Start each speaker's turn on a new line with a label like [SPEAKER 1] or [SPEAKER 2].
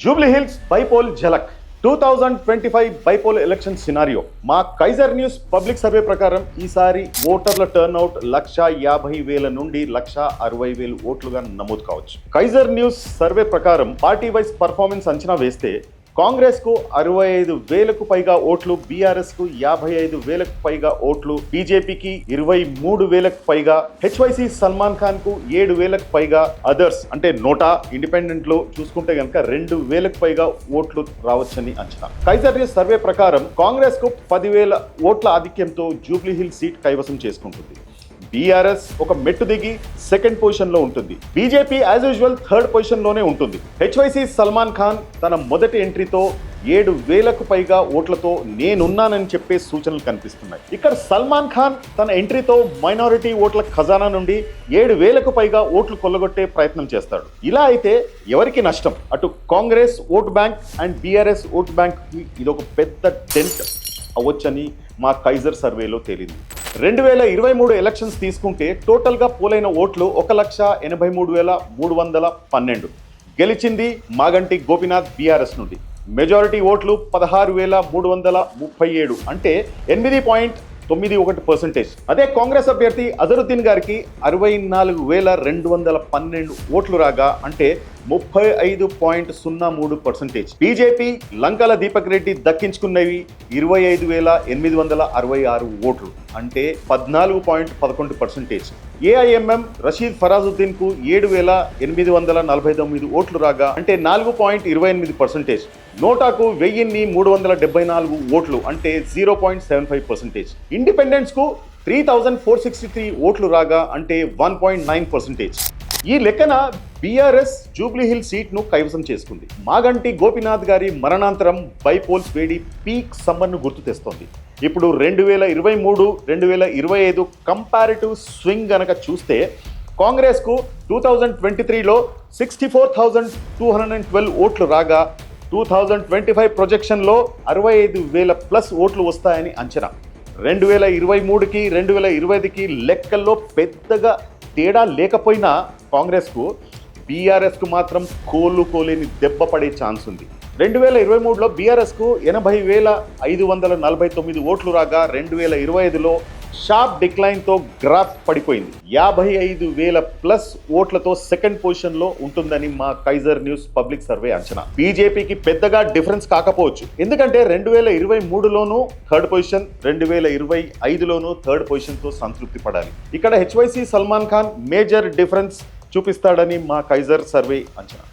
[SPEAKER 1] Jubilee hills bypoll ఝలక్ 2025 bypoll election scenario మా Kaiser news public survey ప్రకారం ఈసారి ఓటర్ల టర్న్అవుట్ 1,50,000 నుండి 1,60,000 ఓట్లుగా నమోదు కావచ్చు. కైజర్ న్యూస్ సర్వే ప్రకారం పార్టీ వైజ్ పర్ఫార్మెన్స్ అంచనా వేస్తే కాంగ్రెస్ కు 65,000కు పైగా ఓట్లు, బీఆర్ఎస్ కు 55,000కు పైగా ఓట్లు, బీజేపీకి 23,000కు పైగా, హెచ్వైసీ సల్మాన్ ఖాన్ కు 7,000కు పైగా, అదర్స్ అంటే నోటా ఇండిపెండెంట్ లో చూసుకుంటే కనుక 2,000కు పైగా ఓట్లు రావచ్చని అంచనా. కైజర్ న్యూస్ సర్వే ప్రకారం కాంగ్రెస్ కు 10,000 ఓట్ల ఆధిక్యంతో జూబ్లీ హిల్స్ సీట్ కైవసం చేసుకుంటుంది. బీఆర్ఎస్ ఒక మెట్టు దిగి సెకండ్ పొజిషన్ లో ఉంటుంది. BJP as usual third position లోనే ఉంటుంది. హెచ్వైసీ సల్మాన్ ఖాన్ తన మొదటి ఎంట్రీతో 7,000కు పైగా ఓట్లతో నేనున్నానని చెప్పే సూచనలు కనిపిస్తున్నాయి. ఇక్కడ సల్మాన్ ఖాన్ తన ఎంట్రీతో మైనారిటీ ఓట్ల ఖజానా నుండి 7,000కు పైగా ఓట్లు కొల్లగొట్టే ప్రయత్నం చేస్తాడు. ఇలా అయితే ఎవరికి నష్టం? అటు Congress vote bank and BRS vote bank ఇదొక పెద్ద డెంట్ అవ్వచ్చని మా కైజర్ సర్వేలో తేలింది. 2023 ఎలక్షన్స్ తీసుకుంటే టోటల్గా పోలైన ఓట్లు 1,83,312. గెలిచింది మాగంటి గోపీనాథ్ బీఆర్ఎస్ నుండి. మెజారిటీ ఓట్లు 16,337 అంటే 8.91%. అదే కాంగ్రెస్ అభ్యర్థి అజరుద్దీన్ గారికి 64,212 ఓట్లు రాగా అంటే 35.03%. బీజేపీ లంకల దీపక్ రెడ్డి దక్కించుకున్నవి 25,866 ఓట్లు అంటే 14.11%. ఏఐఎంఎం రషీద్ ఫరాజుద్దీన్ కు 7,849 ఓట్లు రాగా అంటే 4.28%. నోటాకు 1,374 ఓట్లు అంటే 0.75%. ఇండిపెండెన్స్ కు 3,463 ఓట్లు రాగా అంటే 1.9%. ఈ లెక్కన బీఆర్ఎస్ జూబ్లీ హిల్ సీట్ను కైవసం చేసుకుంది. మాగంటి గోపీనాథ్ గారి మరణాంతరం బైపోల్స్ వేడి పీక్ సమ్మర్ను గుర్తు తెస్తోంది. ఇప్పుడు 2023-2025 కంపారిటివ్ స్వింగ్ గనక చూస్తే కాంగ్రెస్కు 2023లో 64,212 ఓట్లు రాగా 2025 ప్రొజెక్షన్లో 65,000+ ఓట్లు వస్తాయని అంచనా. 2023కి 2025కి లెక్కల్లో పెద్దగా తేడా లేకపోయినా కాంగ్రెస్కు బీఆర్ఎస్కు మాత్రం కోలేని దెబ్బ పడే ఛాన్స్ ఉంది. 2023లో బీఆర్ఎస్కు 80,549 ఓట్లు రాగా 2025లో షార్ప్ డిక్లైన్తో గ్రాఫ్ పడిపోయింది. 55,000+ ఓట్లతో సెకండ్ పొజిషన్లో ఉంటుందని మా కైజర్ న్యూస్ పబ్లిక్ సర్వే అంచనా. బీజేపీకి పెద్దగా డిఫరెన్స్ కాకపోవచ్చు, ఎందుకంటే 2023లోనూ థర్డ్ పొజిషన్, 2025లోనూ థర్డ్ పొజిషన్తో సంతృప్తి పడాలి. ఇక్కడ హెచ్వైసీ సల్మాన్ ఖాన్ మేజర్ డిఫరెన్స్ చూపిస్తాడని మా కైజర్ సర్వే అంచనా.